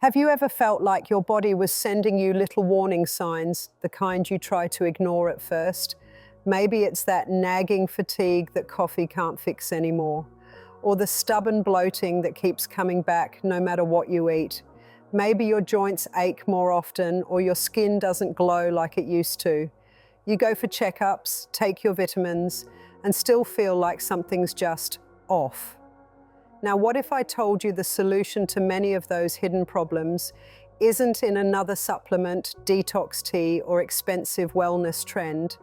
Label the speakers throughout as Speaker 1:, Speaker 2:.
Speaker 1: Have you ever felt like your body was sending you little warning signs, the kind you try to ignore at first? Maybe it's that nagging fatigue that coffee can't fix anymore, or the stubborn bloating that keeps coming back no matter what you eat. Maybe your joints ache more often, or your skin doesn't glow like it used to. You go for checkups, take your vitamins, and still feel like something's just off. Now, what if I told you the solution to many of those hidden problems isn't in another supplement, detox tea, or expensive wellness trend,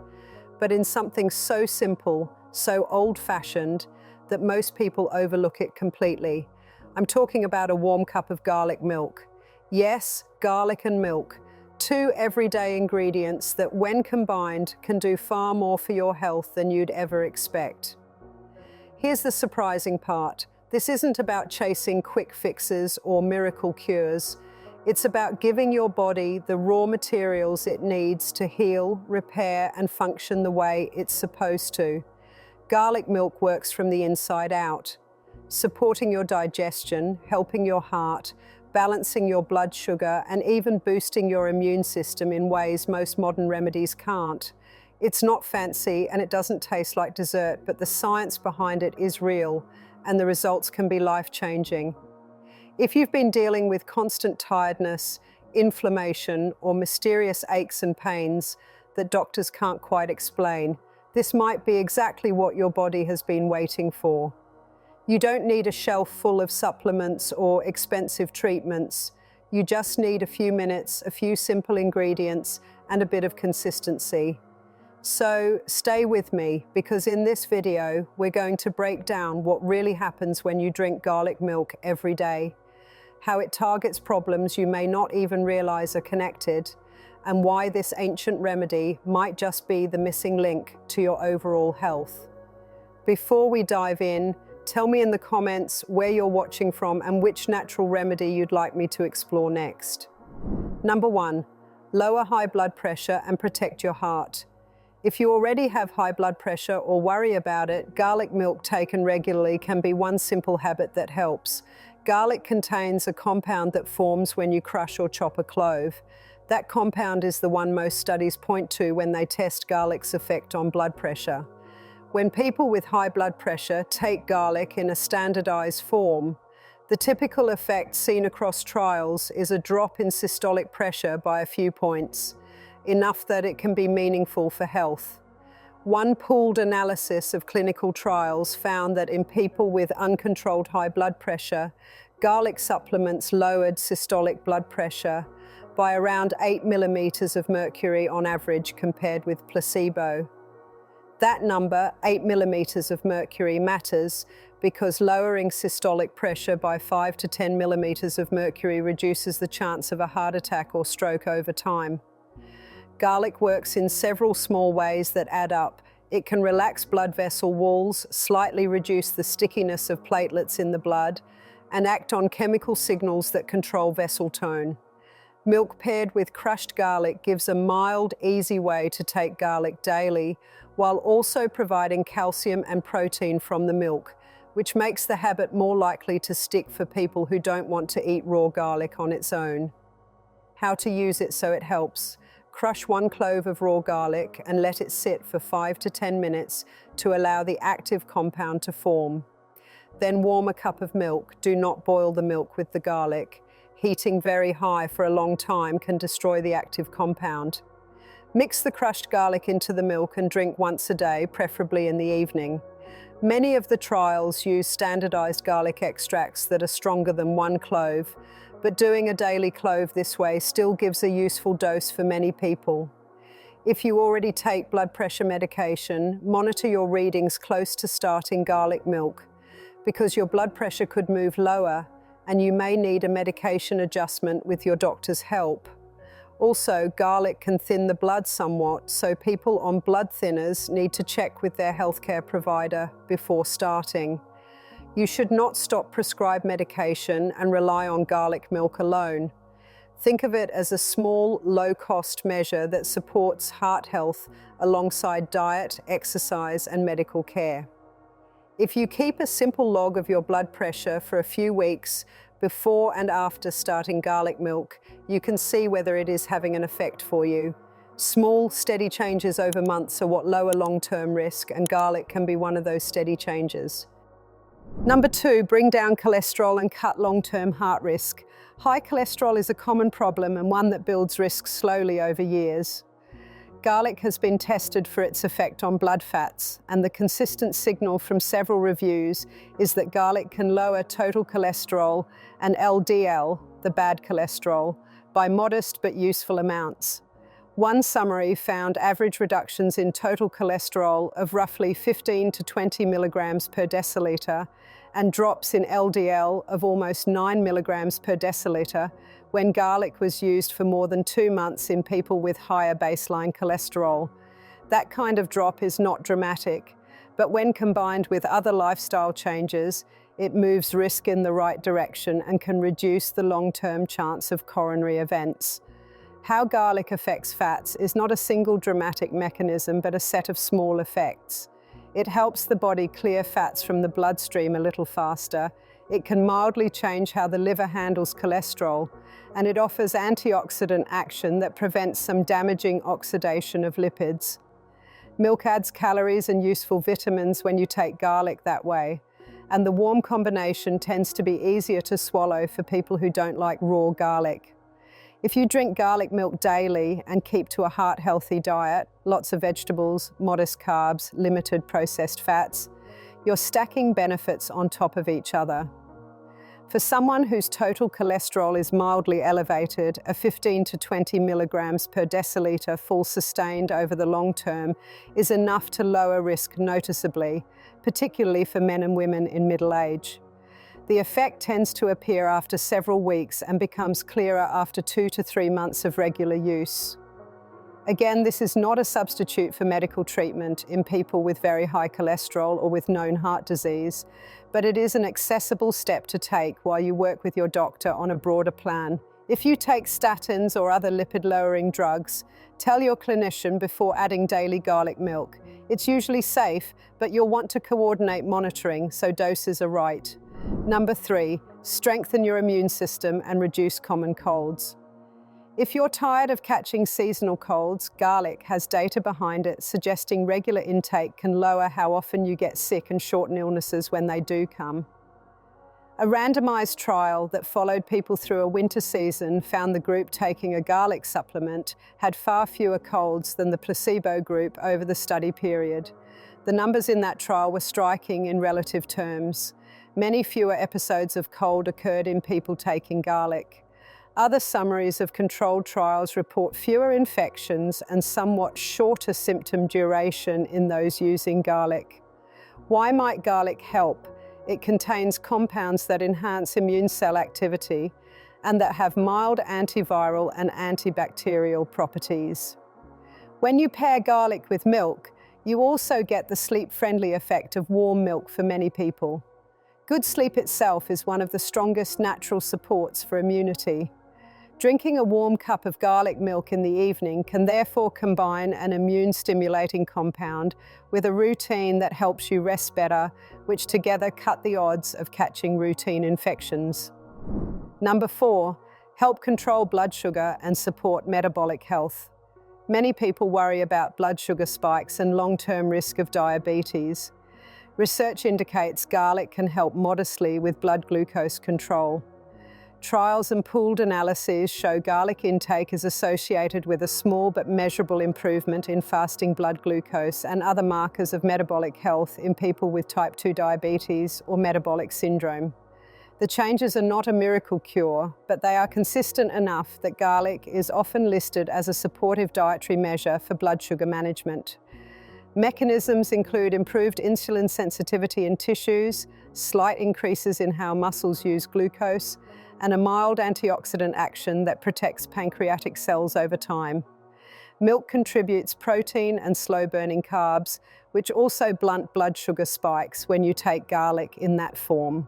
Speaker 1: but in something so simple, so old-fashioned, that most people overlook it completely? I'm talking about a warm cup of garlic milk. Yes, garlic and milk, two everyday ingredients that, when combined, can do far more for your health than you'd ever expect. Here's the surprising part. This isn't about chasing quick fixes or miracle cures. It's about giving your body the raw materials it needs to heal, repair, and function the way it's supposed to. Garlic milk works from the inside out, supporting your digestion, helping your heart, balancing your blood sugar, and even boosting your immune system in ways most modern remedies can't. It's not fancy and it doesn't taste like dessert, but the science behind it is real, and the results can be life-changing. If you've been dealing with constant tiredness, inflammation, or mysterious aches and pains that doctors can't quite explain, this might be exactly what your body has been waiting for. You don't need a shelf full of supplements or expensive treatments. You just need a few minutes, a few simple ingredients, and a bit of consistency. So stay with me, because in this video, we're going to break down what really happens when you drink garlic milk every day, how it targets problems you may not even realize are connected, and why this ancient remedy might just be the missing link to your overall health. Before we dive in, tell me in the comments where you're watching from and which natural remedy you'd like me to explore next. Number 1, lower high blood pressure and protect your heart. If you already have high blood pressure or worry about it, garlic milk taken regularly can be one simple habit that helps. Garlic contains a compound that forms when you crush or chop a clove. That compound is the one most studies point to when they test garlic's effect on blood pressure. When people with high blood pressure take garlic in a standardized form, the typical effect seen across trials is a drop in systolic pressure by a few points, enough that it can be meaningful for health. One pooled analysis of clinical trials found that in people with uncontrolled high blood pressure, garlic supplements lowered systolic blood pressure by around 8 millimeters of mercury on average compared with placebo. That number, 8 millimeters of mercury, matters because lowering systolic pressure by 5 to 10 millimeters of mercury reduces the chance of a heart attack or stroke over time. Garlic works in several small ways that add up. It can relax blood vessel walls, slightly reduce the stickiness of platelets in the blood, and act on chemical signals that control vessel tone. Milk paired with crushed garlic gives a mild, easy way to take garlic daily, while also providing calcium and protein from the milk, which makes the habit more likely to stick for people who don't want to eat raw garlic on its own. How to use it so it helps. Crush 1 clove of raw garlic and let it sit for 5 to 10 minutes to allow the active compound to form. Then warm a cup of milk. Do not boil the milk with the garlic. Heating very high for a long time can destroy the active compound. Mix the crushed garlic into the milk and drink once a day, preferably in the evening. Many of the trials use standardized garlic extracts that are stronger than 1 clove, but doing a daily clove this way still gives a useful dose for many people. If you already take blood pressure medication, monitor your readings close to starting garlic milk, because your blood pressure could move lower and you may need a medication adjustment with your doctor's help. Also, garlic can thin the blood somewhat, so people on blood thinners need to check with their healthcare provider before starting. You should not stop prescribed medication and rely on garlic milk alone. Think of it as a small, low-cost measure that supports heart health alongside diet, exercise, and medical care. If you keep a simple log of your blood pressure for a few weeks, Before and after starting garlic milk, you can see whether it is having an effect for you. Small, steady changes over months are what lower long-term risk, and garlic can be one of those steady changes. Number 2, bring down cholesterol and cut long-term heart risk. High cholesterol is a common problem and one that builds risk slowly over years. Garlic has been tested for its effect on blood fats, and the consistent signal from several reviews is that garlic can lower total cholesterol and LDL, the bad cholesterol, by modest but useful amounts. One summary found average reductions in total cholesterol of roughly 15 to 20 milligrams per deciliter and drops in LDL of almost 9 milligrams per deciliter when garlic was used for more than 2 months in people with higher baseline cholesterol. That kind of drop is not dramatic, but when combined with other lifestyle changes, it moves risk in the right direction and can reduce the long-term chance of coronary events. How garlic affects fats is not a single dramatic mechanism, but a set of small effects. It helps the body clear fats from the bloodstream a little faster. It can mildly change how the liver handles cholesterol, and it offers antioxidant action that prevents some damaging oxidation of lipids. Milk adds calories and useful vitamins when you take garlic that way, and the warm combination tends to be easier to swallow for people who don't like raw garlic. If you drink garlic milk daily and keep to a heart-healthy diet, lots of vegetables, modest carbs, limited processed fats, you're stacking benefits on top of each other. For someone whose total cholesterol is mildly elevated, a 15 to 20 milligrams per deciliter full sustained over the long term is enough to lower risk noticeably, particularly for men and women in middle age. The effect tends to appear after several weeks and becomes clearer after 2 to 3 months of regular use. Again, this is not a substitute for medical treatment in people with very high cholesterol or with known heart disease, but it is an accessible step to take while you work with your doctor on a broader plan. If you take statins or other lipid-lowering drugs, tell your clinician before adding daily garlic milk. It's usually safe, but you'll want to coordinate monitoring so doses are right. Number 3, strengthen your immune system and reduce common colds. If you're tired of catching seasonal colds, garlic has data behind it suggesting regular intake can lower how often you get sick and shorten illnesses when they do come. A randomized trial that followed people through a winter season found the group taking a garlic supplement had far fewer colds than the placebo group over the study period. The numbers in that trial were striking in relative terms. Many fewer episodes of cold occurred in people taking garlic. Other summaries of controlled trials report fewer infections and somewhat shorter symptom duration in those using garlic. Why might garlic help? It contains compounds that enhance immune cell activity and that have mild antiviral and antibacterial properties. When you pair garlic with milk, you also get the sleep-friendly effect of warm milk for many people. Good sleep itself is one of the strongest natural supports for immunity. Drinking a warm cup of garlic milk in the evening can therefore combine an immune-stimulating compound with a routine that helps you rest better, which together cut the odds of catching routine infections. Number 4, help control blood sugar and support metabolic health. Many people worry about blood sugar spikes and long-term risk of diabetes. Research indicates garlic can help modestly with blood glucose control. Trials and pooled analyses show garlic intake is associated with a small but measurable improvement in fasting blood glucose and other markers of metabolic health in people with type 2 diabetes or metabolic syndrome. The changes are not a miracle cure, but they are consistent enough that garlic is often listed as a supportive dietary measure for blood sugar management. Mechanisms include improved insulin sensitivity in tissues, slight increases in how muscles use glucose, and a mild antioxidant action that protects pancreatic cells over time. Milk contributes protein and slow-burning carbs, which also blunt blood sugar spikes when you take garlic in that form.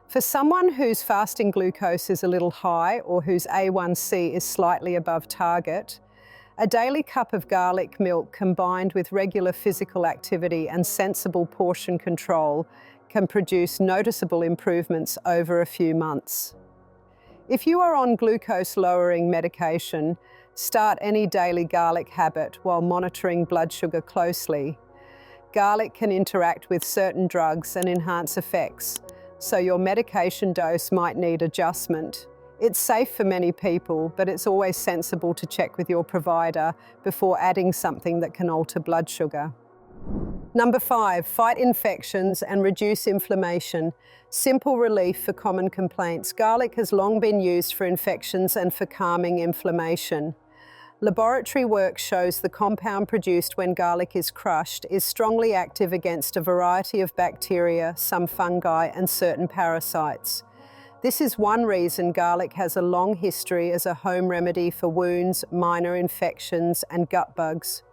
Speaker 1: For someone whose fasting glucose is a little high or whose A1C is slightly above target, a daily cup of garlic milk combined with regular physical activity and sensible portion control can produce noticeable improvements over a few months. If you are on glucose-lowering medication, start any daily garlic habit while monitoring blood sugar closely. Garlic can interact with certain drugs and enhance effects, so your medication dose might need adjustment. It's safe for many people, but it's always sensible to check with your provider before adding something that can alter blood sugar. Number 5, fight infections and reduce inflammation. Simple relief for common complaints. Garlic has long been used for infections and for calming inflammation. Laboratory work shows the compound produced when garlic is crushed is strongly active against a variety of bacteria, some fungi, and certain parasites. This is one reason garlic has a long history as a home remedy for wounds, minor infections, and gut bugs.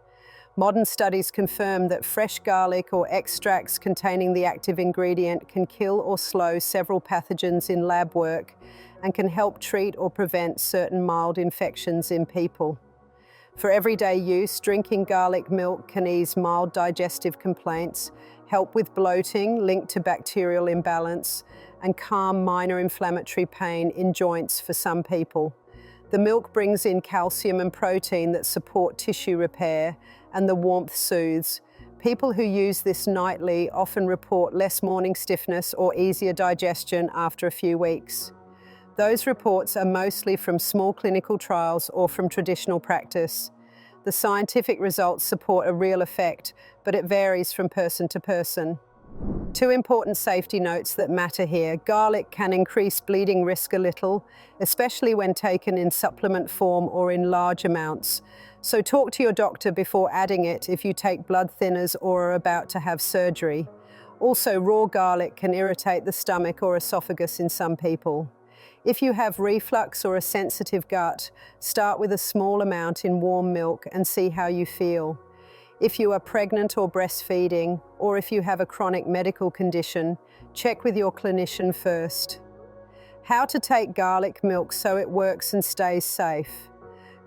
Speaker 1: Modern studies confirm that fresh garlic or extracts containing the active ingredient can kill or slow several pathogens in lab work and can help treat or prevent certain mild infections in people. For everyday use, drinking garlic milk can ease mild digestive complaints, help with bloating linked to bacterial imbalance, and calm minor inflammatory pain in joints for some people. The milk brings in calcium and protein that support tissue repair, and the warmth soothes. People who use this nightly often report less morning stiffness or easier digestion after a few weeks. Those reports are mostly from small clinical trials or from traditional practice. The scientific results support a real effect, but it varies from person to person. 2 important safety notes that matter here. Garlic can increase bleeding risk a little, especially when taken in supplement form or in large amounts. So talk to your doctor before adding it if you take blood thinners or are about to have surgery. Also, raw garlic can irritate the stomach or esophagus in some people. If you have reflux or a sensitive gut, start with a small amount in warm milk and see how you feel. If you are pregnant or breastfeeding, or if you have a chronic medical condition, check with your clinician first. How to take garlic milk so it works and stays safe.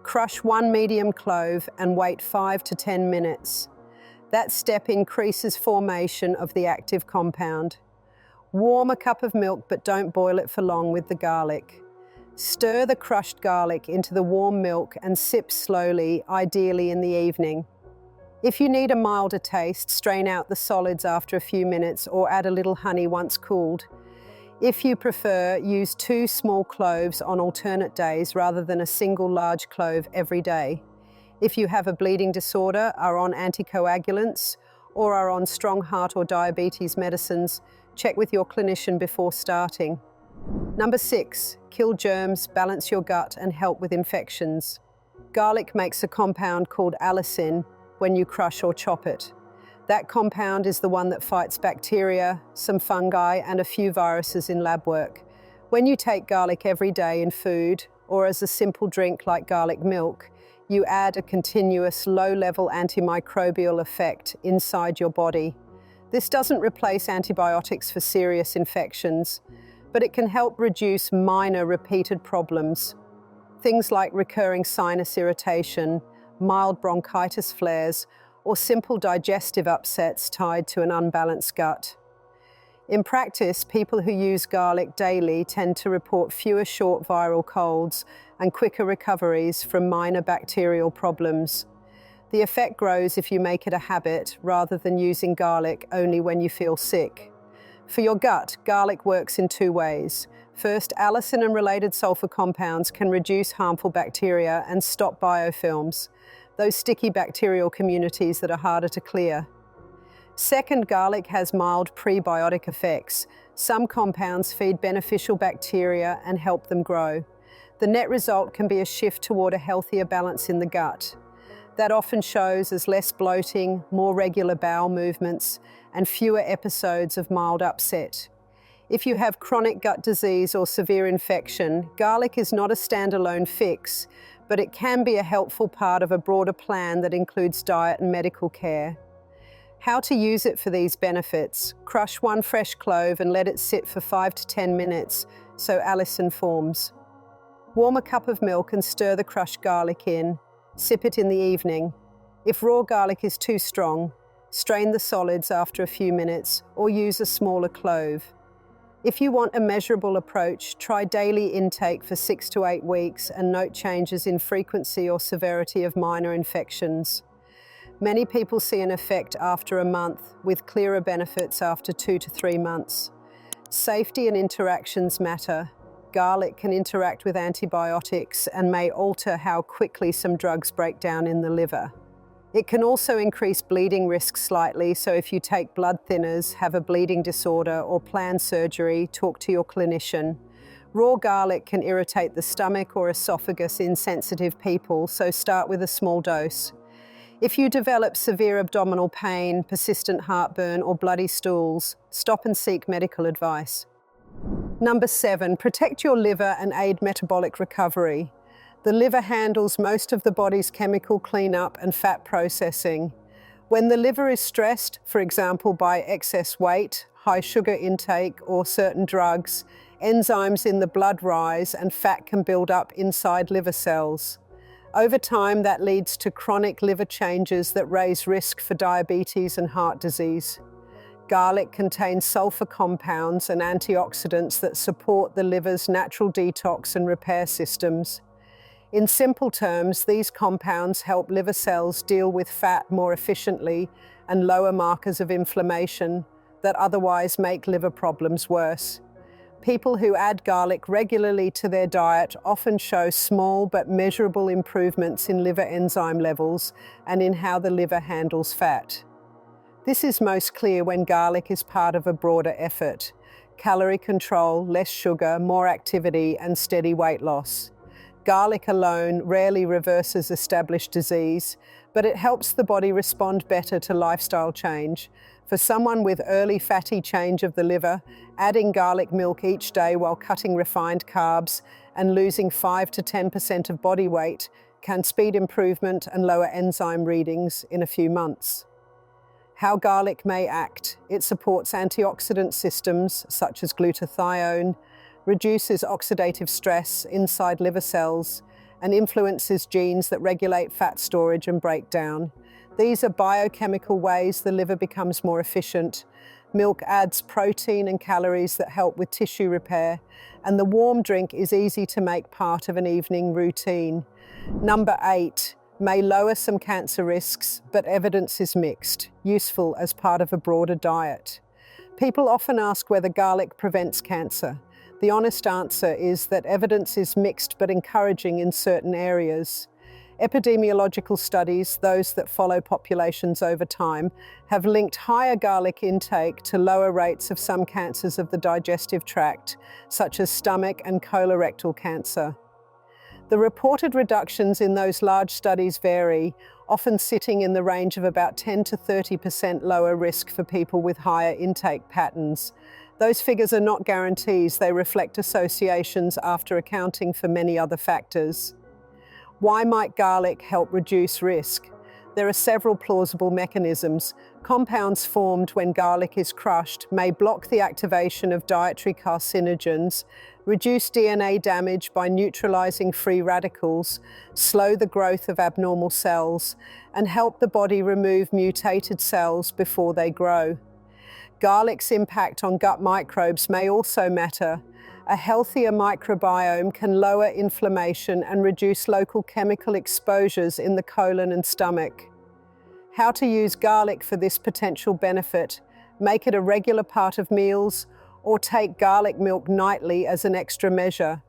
Speaker 1: Crush 1 medium clove and wait 5 to 10 minutes. That step increases formation of the active compound. Warm a cup of milk, but don't boil it for long with the garlic. Stir the crushed garlic into the warm milk and sip slowly, ideally in the evening. If you need a milder taste, strain out the solids after a few minutes or add a little honey once cooled. If you prefer, use 2 small cloves on alternate days rather than a single large clove every day. If you have a bleeding disorder, are on anticoagulants, or are on strong heart or diabetes medicines, check with your clinician before starting. Number 6, kill germs, balance your gut, and help with infections. Garlic makes a compound called allicin when you crush or chop it. That compound is the one that fights bacteria, some fungi, and a few viruses in lab work. When you take garlic every day in food, or as a simple drink like garlic milk, you add a continuous low-level antimicrobial effect inside your body. This doesn't replace antibiotics for serious infections, but it can help reduce minor repeated problems. Things like recurring sinus irritation, mild bronchitis flares, or simple digestive upsets tied to an unbalanced gut. In practice, people who use garlic daily tend to report fewer short viral colds and quicker recoveries from minor bacterial problems. The effect grows if you make it a habit rather than using garlic only when you feel sick. For your gut, garlic works in 2 ways. First, allicin and related sulfur compounds can reduce harmful bacteria and stop biofilms, those sticky bacterial communities that are harder to clear. Second, garlic has mild prebiotic effects. Some compounds feed beneficial bacteria and help them grow. The net result can be a shift toward a healthier balance in the gut. That often shows as less bloating, more regular bowel movements, and fewer episodes of mild upset. If you have chronic gut disease or severe infection, garlic is not a standalone fix, but it can be a helpful part of a broader plan that includes diet and medical care. How to use it for these benefits. Crush 1 fresh clove and let it sit for 5 to 10 minutes so allicin forms. Warm a cup of milk and stir the crushed garlic in. Sip it in the evening. If raw garlic is too strong, Strain the solids after a few minutes or use a smaller clove. If you want a measurable approach, try daily intake for 6 to 8 weeks and note changes in frequency or severity of minor infections. Many people see an effect after a month, with clearer benefits after 2 to 3 months. Safety and interactions matter. Garlic can interact with antibiotics and may alter how quickly some drugs break down in the liver. It can also increase bleeding risk slightly, so if you take blood thinners, have a bleeding disorder, or plan surgery, talk to your clinician. Raw garlic can irritate the stomach or esophagus in sensitive people, so start with a small dose. If you develop severe abdominal pain, persistent heartburn, or bloody stools, stop and seek medical advice. Number 7, protect your liver and aid metabolic recovery. The liver handles most of the body's chemical cleanup and fat processing. When the liver is stressed, for example by excess weight, high sugar intake, or certain drugs, enzymes in the blood rise and fat can build up inside liver cells. Over time, that leads to chronic liver changes that raise risk for diabetes and heart disease. Garlic contains sulfur compounds and antioxidants that support the liver's natural detox and repair systems. In simple terms, these compounds help liver cells deal with fat more efficiently and lower markers of inflammation that otherwise make liver problems worse. People who add garlic regularly to their diet often show small but measurable improvements in liver enzyme levels and in how the liver handles fat. This is most clear when garlic is part of a broader effort: calorie control, less sugar, more activity, and steady weight loss. Garlic alone rarely reverses established disease, but it helps the body respond better to lifestyle change. For someone with early fatty change of the liver, adding garlic milk each day while cutting refined carbs and losing 5 to 10% of body weight can speed improvement and lower enzyme readings in a few months. How garlic may act: it supports antioxidant systems such as glutathione, reduces oxidative stress inside liver cells, and influences genes that regulate fat storage and breakdown. These are biochemical ways the liver becomes more efficient. Milk adds protein and calories that help with tissue repair, and the warm drink is easy to make part of an evening routine. Number 8, may lower some cancer risks, but evidence is mixed, useful as part of a broader diet. People often ask whether garlic prevents cancer. The honest answer is that evidence is mixed but encouraging in certain areas. Epidemiological studies, those that follow populations over time, have linked higher garlic intake to lower rates of some cancers of the digestive tract, such as stomach and colorectal cancer. The reported reductions in those large studies vary, often sitting in the range of about 10 to 30% lower risk for people with higher intake patterns. Those figures are not guarantees, they reflect associations after accounting for many other factors. Why might garlic help reduce risk? There are several plausible mechanisms. Compounds formed when garlic is crushed may block the activation of dietary carcinogens, reduce DNA damage by neutralizing free radicals, slow the growth of abnormal cells, and help the body remove mutated cells before they grow. Garlic's impact on gut microbes may also matter. A healthier microbiome can lower inflammation and reduce local chemical exposures in the colon and stomach. How to use garlic for this potential benefit: make it a regular part of meals, or take garlic milk nightly as an extra measure.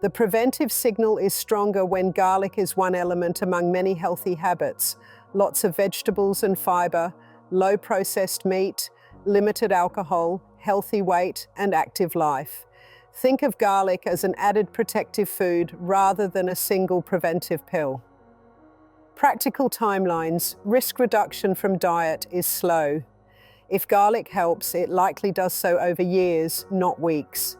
Speaker 1: The preventive signal is stronger when garlic is one element among many healthy habits: lots of vegetables and fiber, low processed meat, limited alcohol, healthy weight, and active life. Think of garlic as an added protective food rather than a single preventive pill. Practical timelines: risk reduction from diet is slow. If garlic helps, it likely does so over years, not weeks.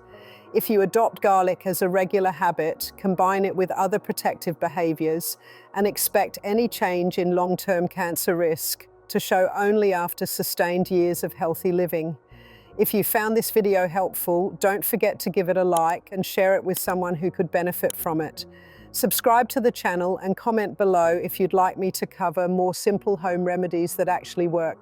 Speaker 1: If you adopt garlic as a regular habit, combine it with other protective behaviors, and expect any change in long-term cancer risk to show only after sustained years of healthy living. If you found this video helpful, don't forget to give it a like and share it with someone who could benefit from it. Subscribe to the channel and comment below if you'd like me to cover more simple home remedies that actually work.